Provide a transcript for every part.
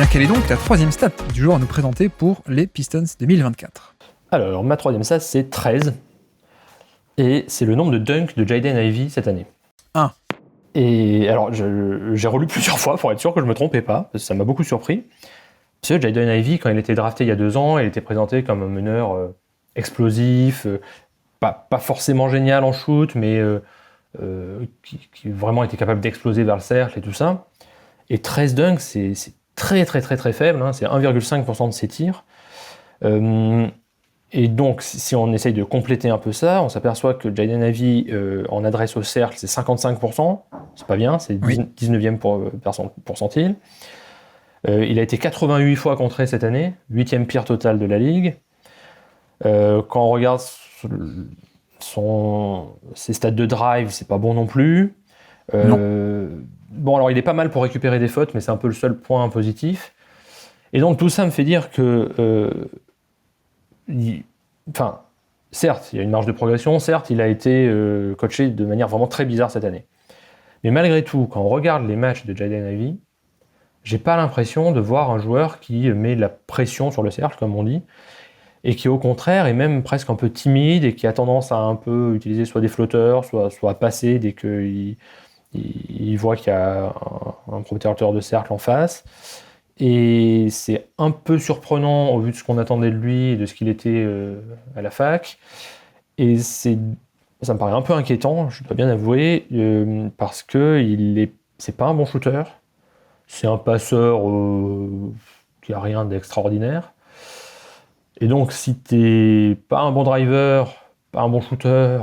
bien, quelle est donc ta troisième stat du jour à nous présenter pour les Pistons 2024? Alors, ma troisième stat, c'est 13. Et c'est le nombre de dunks de Jaden Ivey cette année. Ah. Et alors, j'ai relu plusieurs fois pour être sûr que je ne me trompais pas, parce que ça m'a beaucoup surpris. Parce que Jaden Ivey, quand il était drafté il y a 2 ans, il était présenté comme un meneur explosif, pas forcément génial en shoot, mais qui vraiment était capable d'exploser vers le cercle et tout ça. Et 13 dunks, c'est très très très très faible, hein, c'est 1,5% de ses tirs. Et donc, si on essaye de compléter un peu ça, on s'aperçoit que Jaden Ivey en adresse au cercle, c'est 55%, c'est pas bien, c'est 19e pourcentile. Il a été 88 fois contré cette année, 8e pire total de la ligue. Quand on regarde ses stats de drive, c'est pas bon non plus. Bon, alors il est pas mal pour récupérer des fautes, mais c'est un peu le seul point positif. Et donc tout ça me fait dire que, certes, il y a une marge de progression, certes, il a été coaché de manière vraiment très bizarre cette année. Mais malgré tout, quand on regarde les matchs de Jaden Ivey, j'ai pas l'impression de voir un joueur qui met de la pression sur le cercle, comme on dit, et qui au contraire est même presque un peu timide et qui a tendance à un peu utiliser soit des flotteurs, soit à passer dès qu'il voit qu'il y a un protecteur de cercle en face. Et c'est un peu surprenant au vu de ce qu'on attendait de lui et de ce qu'il était à la fac. Et ça me paraît un peu inquiétant, je dois bien avouer, parce que c'est pas un bon shooter. C'est un passeur qui a rien d'extraordinaire. Et donc, si t'es pas un bon driver, pas un bon shooter,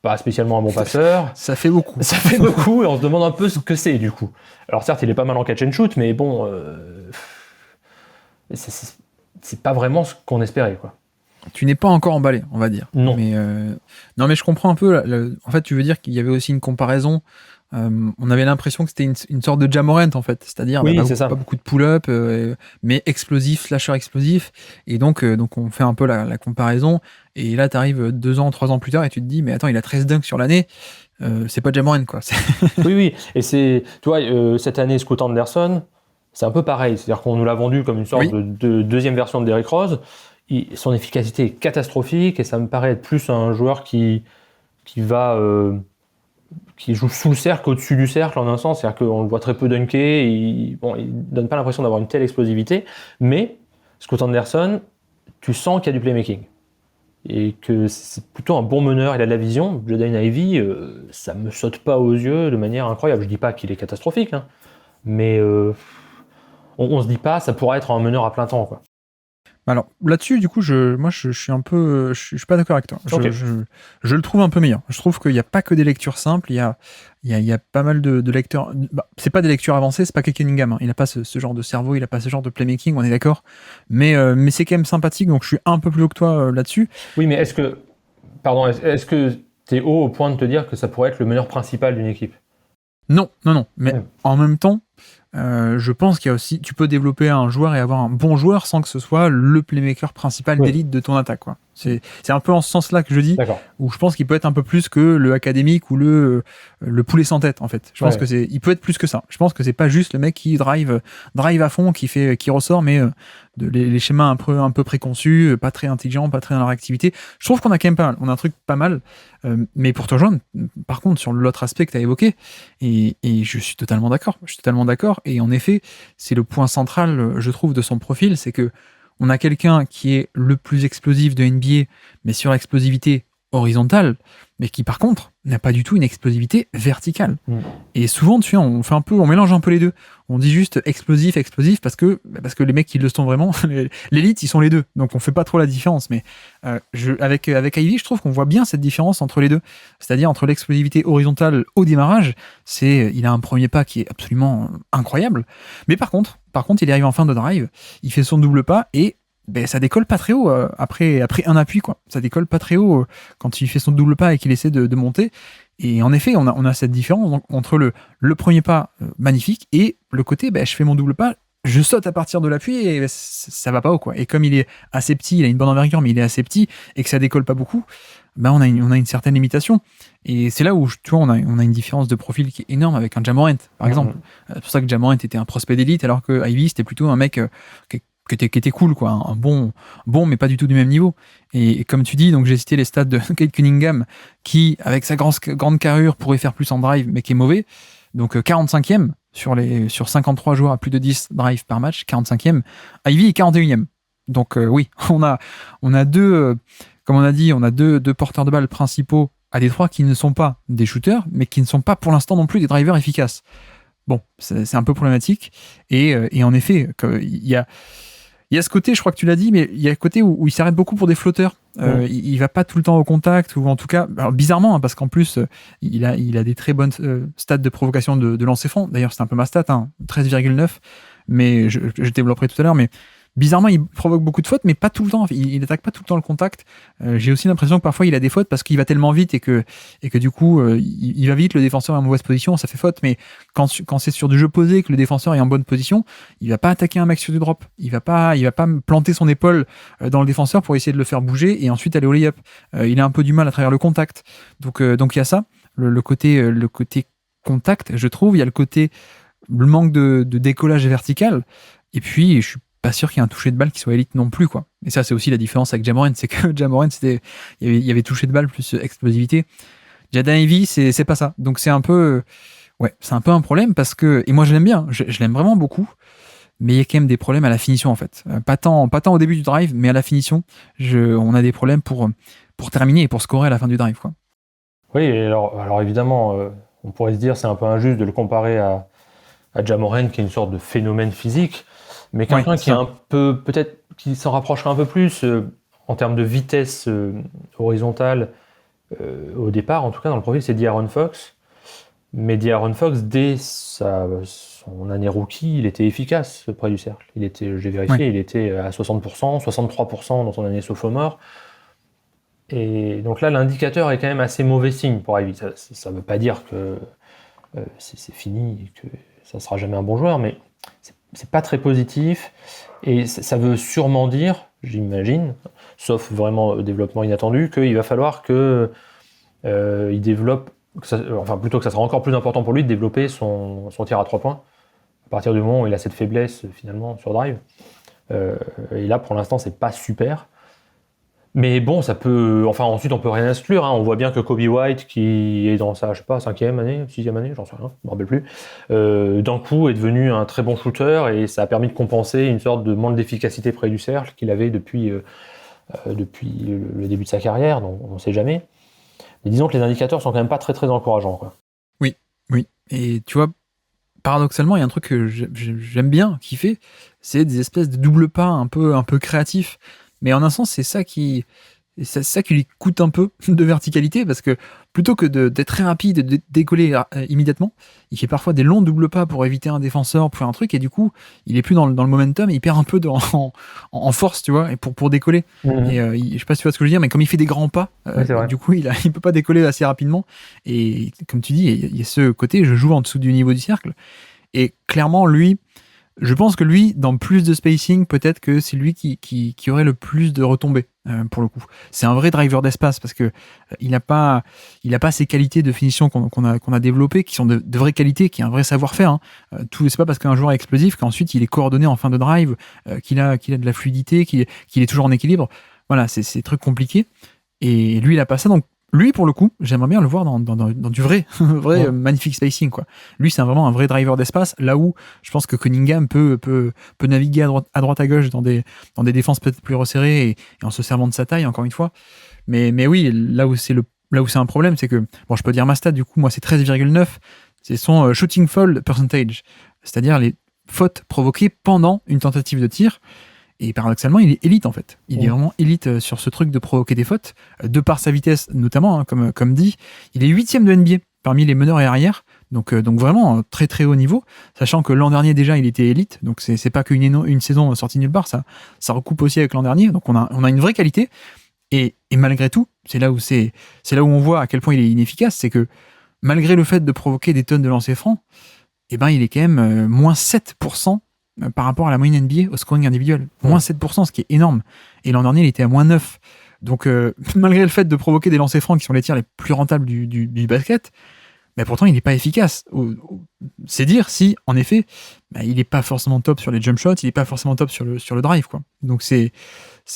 pas spécialement un bon passeur... Ça fait beaucoup. Ça fait beaucoup, et on se demande un peu ce que c'est, du coup. Alors certes, il est pas mal en catch and shoot, mais bon... c'est pas vraiment ce qu'on espérait, quoi. Tu n'es pas encore emballé, on va dire. Non. Non, mais je comprends un peu. En fait, tu veux dire qu'il y avait aussi une comparaison. On avait l'impression que c'était une sorte de Ja Morant, en fait. C'est-à-dire pas beaucoup de pull-up, mais explosif, slasher explosif. Et donc on fait un peu la comparaison. Et là, tu arrives 2 ans, 3 ans plus tard et tu te dis, mais attends, il a 13 dunks sur l'année. C'est pas Ja Morant, quoi. Oui. Et tu vois, cette année, Scoot Anderson, c'est un peu pareil. C'est-à-dire qu'on nous l'a vendu comme une sorte de deuxième version de Derrick Rose. Son efficacité est catastrophique et ça me paraît être plus un joueur qui joue sous le cercle, au-dessus du cercle en un sens, c'est-à-dire qu'on le voit très peu dunker, il donne pas l'impression d'avoir une telle explosivité, mais Scoot Anderson, tu sens qu'il y a du playmaking et que c'est plutôt un bon meneur, il a de la vision. Jaden Ivey, ça me saute pas aux yeux de manière incroyable. Je dis pas qu'il est catastrophique, hein, mais on se dit pas ça pourrait être un meneur à plein temps, quoi. Alors là-dessus, du coup, je suis un peu, je suis pas d'accord avec toi. Okay. Je le trouve un peu meilleur. Je trouve qu'il n'y a pas que des lectures simples. Il y a pas mal de lecteurs. C'est pas des lectures avancées. C'est pas Cade Cunningham. Hein. Il a pas ce genre de cerveau. Il a pas ce genre de playmaking. On est d'accord. Mais c'est quand même sympathique. Donc je suis un peu plus haut que toi là-dessus. Oui, mais est-ce que t'es haut au point de te dire que ça pourrait être le meneur principal d'une équipe? Non. Mais en même temps. Je pense qu'il y a aussi, tu peux développer un joueur et avoir un bon joueur sans que ce soit le playmaker principal d'élite de ton attaque, quoi. C'est un peu en ce sens-là que je dis, où je pense qu'il peut être un peu plus que le académique ou le poulet sans tête, en fait. Je pense que il peut être plus que ça. Je pense que c'est pas juste le mec qui drive à fond, qui ressort, mais les schémas un peu préconçus, pas très intelligents, pas très dans leur activité. Je trouve qu'on a quand même pas mal. On a un truc pas mal. Mais pour te rejoindre, par contre, sur l'autre aspect que tu as évoqué, et je suis totalement d'accord. Et en effet, c'est le point central, je trouve, de son profil, c'est que on a quelqu'un qui est le plus explosif de NBA, mais sur l'explosivité horizontale, mais qui par contre n'a pas du tout une explosivité verticale. Et souvent, tu vois, on mélange un peu les deux. On dit juste explosif parce que les mecs qui le sont vraiment, l'élite, ils sont les deux. Donc on fait pas trop la différence. Mais avec Ivey, je trouve qu'on voit bien cette différence entre les deux. C'est-à-dire entre l'explosivité horizontale au démarrage, il a un premier pas qui est absolument incroyable. Mais par contre, il arrive en fin de drive, il fait son double pas et ça décolle pas très haut après un appui, quoi. Ça décolle pas très haut quand il fait son double pas et qu'il essaie de monter. Et en effet, on a cette différence entre le premier pas magnifique et le côté je fais mon double pas, je saute à partir de l'appui et ça va pas haut, quoi. Et comme il est assez petit, il a une bonne envergure mais il est assez petit et que ça décolle pas beaucoup, ben on a une certaine limitation. Et c'est là où, tu vois, on a une différence de profil qui est énorme avec un Ja Morant, par exemple. C'est pour ça que Ja Morant était un prospect d'élite, alors que Ivy, c'était plutôt un mec qui était cool, quoi. Un bon, mais pas du tout du même niveau. Et comme tu dis, donc j'ai cité les stats de Cade Cunningham, qui, avec sa grande carrure, pourrait faire plus en drive, mais qui est mauvais. Donc 45e sur 53 joueurs à plus de 10 drives par match, 45e. Ivy est 41e. Donc oui, on a deux, comme on a dit, on a deux porteurs de balles principaux à Détroit qui ne sont pas des shooters, mais qui ne sont pas pour l'instant non plus des drivers efficaces. Bon, c'est un peu problématique. Et en effet, il y a ce côté, je crois que tu l'as dit, mais il y a le côté où il s'arrête beaucoup pour des flotteurs. Il va pas tout le temps au contact, ou en tout cas, alors bizarrement, hein, parce qu'en plus, il a des très bonnes stats de provocation de lancer franc. D'ailleurs, c'est un peu ma stat, hein, 13,9, mais je développerai tout à l'heure. Mais bizarrement, il provoque beaucoup de fautes, mais pas tout le temps. Il attaque pas tout le temps le contact. J'ai aussi l'impression que parfois il a des fautes parce qu'il va tellement vite et que du coup, il va vite, le défenseur est en mauvaise position, ça fait faute. Mais quand c'est sur du jeu posé, que le défenseur est en bonne position, il va pas attaquer un mec sur du drop. Il va pas planter son épaule dans le défenseur pour essayer de le faire bouger et ensuite aller au lay-up. Il a un peu du mal à travers le contact. Donc il y a ça, le côté contact, je trouve. Il y a le manque de décollage vertical. Et puis, je suis pas sûr qu'il y ait un toucher de balle qui soit élite non plus, quoi. Et ça, c'est aussi la différence avec Ja Morant, c'est que Ja Morant, il y avait toucher de balle plus explosivité. Jaden Ivey, c'est pas ça. Donc c'est un peu un problème parce que, et moi je l'aime bien, je l'aime vraiment beaucoup, mais il y a quand même des problèmes à la finition en fait. Pas tant au début du drive, mais à la finition, on a des problèmes pour terminer et pour scorer à la fin du drive, quoi. Oui, alors évidemment, on pourrait se dire c'est un peu injuste de le comparer à Ja Morant qui est une sorte de phénomène physique. Mais quelqu'un qui est un peu, peut-être, qui s'en rapprocherait un peu plus en termes de vitesse horizontale au départ, en tout cas dans le profil, c'est De'Aaron Fox. Mais De'Aaron Fox, dès son année rookie, il était efficace près du cercle. J'ai vérifié, il était à 60%, 63% dans son année sophomore. Et donc là, l'indicateur est quand même assez mauvais signe pour Ivy. Ça ne veut pas dire que c'est fini et que ça ne sera jamais un bon joueur, mais c'est pas très positif et ça veut sûrement dire, j'imagine, sauf vraiment développement inattendu, qu'il va falloir que il développe, plutôt que ça sera encore plus important pour lui de développer son tir à 3 points à partir du moment où il a cette faiblesse finalement sur drive. Et là pour l'instant c'est pas super. Mais bon, ça peut. Enfin, ensuite, on peut rien exclure. Hein. On voit bien que Kobe White, qui est dans sa, 5e année, 6e année, j'en sais rien, je me rappelle plus, d'un coup est devenu un très bon shooter et ça a permis de compenser une sorte de manque d'efficacité près du cercle qu'il avait depuis le début de sa carrière, donc on ne sait jamais. Mais disons que les indicateurs sont quand même pas très très encourageants, quoi. Oui. Et tu vois, paradoxalement, il y a un truc que j'aime bien qu'il fait, c'est des espèces de double pas un peu créatifs. Mais en un sens, c'est ça qui lui coûte un peu de verticalité, parce que plutôt que d'être très rapide, de décoller immédiatement, il fait parfois des longs doubles pas pour éviter un défenseur, pour faire un truc, et du coup, il est plus dans le momentum, et il perd un peu en force, tu vois, et pour décoller. Et je sais pas si tu vois ce que je veux dire, mais comme il fait des grands pas, du coup, il peut pas décoller assez rapidement. Et comme tu dis, il y a ce côté, je joue en dessous du niveau du cercle. Et clairement, lui, je pense que lui, dans plus de spacing, peut-être que c'est lui qui aurait le plus de retombées, pour le coup. C'est un vrai driver d'espace, parce que il a pas ces qualités de finition qu'on a développées, qui sont de vraies qualités, qui est un vrai savoir-faire. Hein. C'est pas parce qu'un joueur est explosif qu'ensuite il est coordonné en fin de drive, qu'il a de la fluidité, qu'il est toujours en équilibre. Voilà, c'est des trucs compliqués. Et lui, il a pas ça, donc lui, pour le coup, j'aimerais bien le voir dans du vrai magnifique spacing, quoi. Lui, c'est vraiment un vrai driver d'espace, là où je pense que Cunningham peut naviguer à droite à gauche dans des défenses peut-être plus resserrées et en se servant de sa taille, encore une fois. Mais oui, là où c'est un problème, c'est que, bon, je peux dire ma stat, du coup, moi, c'est 13,9, c'est son shooting fall percentage, c'est-à-dire les fautes provoquées pendant une tentative de tir. Et paradoxalement, il est élite en fait. Il est vraiment élite sur ce truc de provoquer des fautes, de par sa vitesse notamment, hein, comme dit. Il est 8e de NBA parmi les meneurs et arrières, donc vraiment très très haut niveau, sachant que l'an dernier déjà il était élite, donc c'est pas qu'une saison sortie nulle part, ça recoupe aussi avec l'an dernier, donc on a une vraie qualité. Et malgré tout, c'est là où on voit à quel point il est inefficace, c'est que malgré le fait de provoquer des tonnes de lancers francs, eh ben il est quand même moins 7% par rapport à la moyenne NBA au scoring individuel. Moins 7%, ce qui est énorme. Et l'an dernier, il était à moins 9. Donc, malgré le fait de provoquer des lancers francs qui sont les tirs les plus rentables du basket, mais pourtant, il n'est pas efficace. C'est dire si, en effet, il n'est pas forcément top sur les jump shots, il n'est pas forcément top sur le drive, quoi. Donc, c'est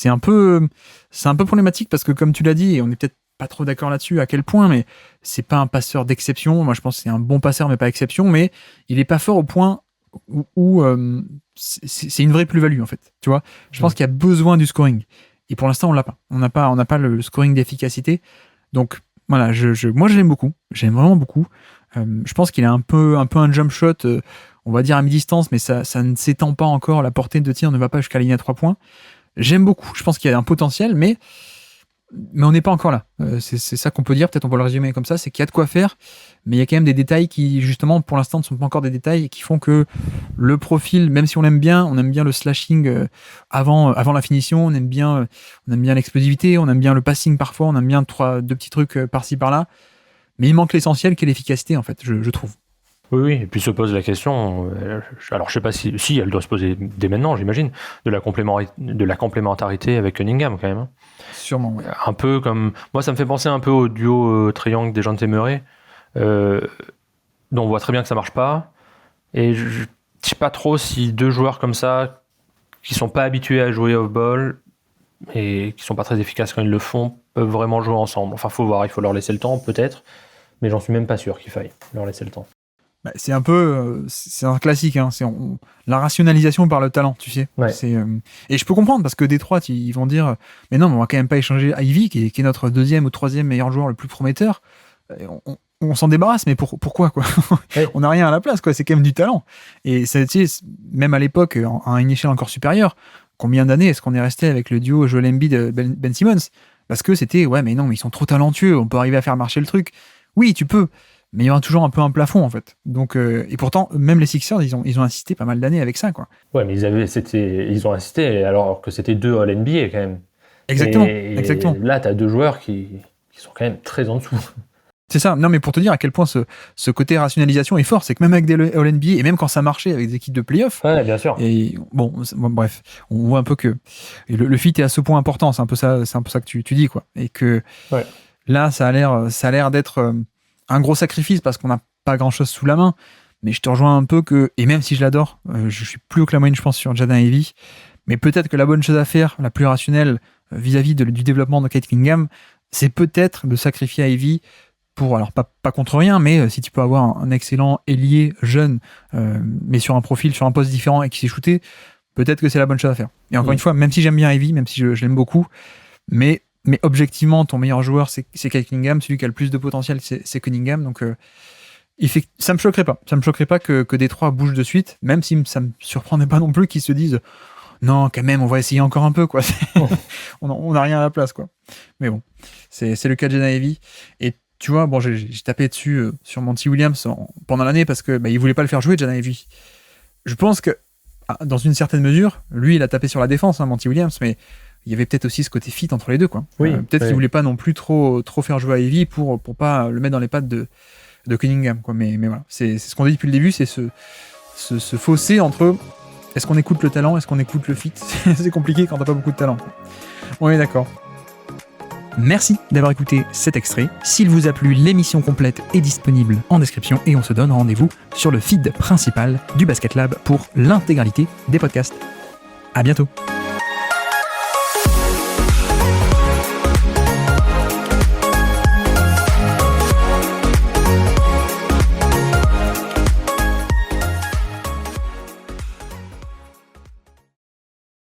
un peu problématique parce que, comme tu l'as dit, et on n'est peut-être pas trop d'accord là-dessus, à quel point, mais c'est pas un passeur d'exception. Moi, je pense que c'est un bon passeur, mais pas exception, mais il n'est pas fort au point où c'est une vraie plus-value, en fait. Tu vois, je pense qu'il y a besoin du scoring. Et pour l'instant, on l'a pas. On n'a pas le scoring d'efficacité. Donc, voilà, moi je l'aime beaucoup, j'aime vraiment beaucoup. Je pense qu'il a un peu un jump shot, on va dire à mi-distance, mais ça ne s'étend pas encore, la portée de tir ne va pas jusqu'à la ligne à 3 points. J'aime beaucoup, je pense qu'il y a un potentiel, mais on n'est pas encore là. C'est ça qu'on peut dire, peut-être on peut le résumer comme ça, c'est qu'il y a de quoi faire, mais il y a quand même des détails qui, justement, pour l'instant, ne sont pas encore des détails et qui font que le profil, même si on aime bien le slashing avant la finition, on aime bien l'explosivité, on aime bien le passing parfois, on aime bien deux petits trucs par-ci par-là, mais il manque l'essentiel qui est l'efficacité, en fait, je trouve. Oui, et puis se pose la question, alors je sais pas si elle doit se poser dès maintenant, j'imagine, de la complémentarité avec Cunningham quand même. Sûrement, oui. Un peu comme... Moi, ça me fait penser un peu au duo triangle des Dejounte Murray, dont on voit très bien que ça marche pas, et je sais pas trop si deux joueurs comme ça, qui sont pas habitués à jouer off-ball, et qui sont pas très efficaces quand ils le font, peuvent vraiment jouer ensemble. Enfin, faut voir, il faut leur laisser le temps, peut-être, mais j'en suis même pas sûr qu'il faille leur laisser le temps. C'est un peu, c'est un classique, hein. La rationalisation par le talent, tu sais. Ouais. Et je peux comprendre parce que Détroit, ils vont dire, mais non, mais on va quand même pas échanger Ivy, qui est notre deuxième ou troisième meilleur joueur le plus prometteur. On s'en débarrasse, mais pourquoi, quoi? Ouais. On n'a rien à la place, quoi. C'est quand même du talent. Et ça, tu sais, même à l'époque, à une échelle encore supérieure, combien d'années est-ce qu'on est resté avec le duo Joel Embiid Ben Simmons? Parce que c'était, ouais, mais non, mais ils sont trop talentueux, on peut arriver à faire marcher le truc. Oui, tu peux. Mais il y aura toujours un peu un plafond, en fait. Donc, et pourtant, même les Sixers, ils ont insisté pas mal d'années avec ça, quoi. Ouais, mais ils ont insisté alors que c'était deux All-NBA, quand même. Exactement. Exactement. Là, t'as deux joueurs qui sont quand même très en dessous. C'est ça. Non, mais pour te dire à quel point ce côté rationalisation est fort, c'est que même avec des All-NBA, et même quand ça marchait avec des équipes de playoff. Ouais, bien sûr. Et bon, bref, on voit un peu que le fit est à ce point important. C'est un peu ça que tu dis, quoi. Et que là, ça a l'air d'être un gros sacrifice parce qu'on n'a pas grand chose sous la main, mais je te rejoins un peu que, et même si je l'adore, je suis plus haut que la moyenne, je pense, sur Jaden Ivey, mais peut-être que la bonne chose à faire, la plus rationnelle vis-à-vis du développement de Cade Cunningham, c'est peut-être de sacrifier Ivey pour, alors pas contre rien, mais si tu peux avoir un excellent ailier jeune, mais sur un profil, sur un poste différent et qui s'est shooté, peut-être que c'est la bonne chose à faire. Et encore une fois, même si j'aime bien Ivey, même si je l'aime beaucoup, mais objectivement, ton meilleur joueur, c'est Cade Cunningham. Celui qui a le plus de potentiel, c'est Cunningham. Donc, ça me choquerait pas. Ça me choquerait pas que Détroit bouge de suite, même si ça me surprendrait pas non plus qu'ils se disent non, quand même, on va essayer encore un peu, quoi. On n'a rien à la place, quoi. Mais bon, c'est le cas de Jaden Ivey. Et tu vois, bon, j'ai tapé dessus sur Monty Williams pendant l'année parce que il voulait pas le faire jouer, Jaden Ivey. Je pense que, dans une certaine mesure, lui, il a tapé sur la défense, Monty Williams, mais il y avait peut-être aussi ce côté fit entre les deux, quoi. Oui, peut-être qu'il voulait pas non plus trop faire jouer à Ivey pour pas le mettre dans les pattes de Cunningham, quoi. Mais voilà, c'est ce qu'on dit depuis le début, c'est ce fossé entre est-ce qu'on écoute le talent, est-ce qu'on écoute le fit. C'est compliqué quand t'as pas beaucoup de talent, quoi. On est d'accord. Merci d'avoir écouté cet extrait. S'il vous a plu, l'émission complète est disponible en description et on se donne rendez-vous sur le feed principal du Basket Lab pour l'intégralité des podcasts. À bientôt.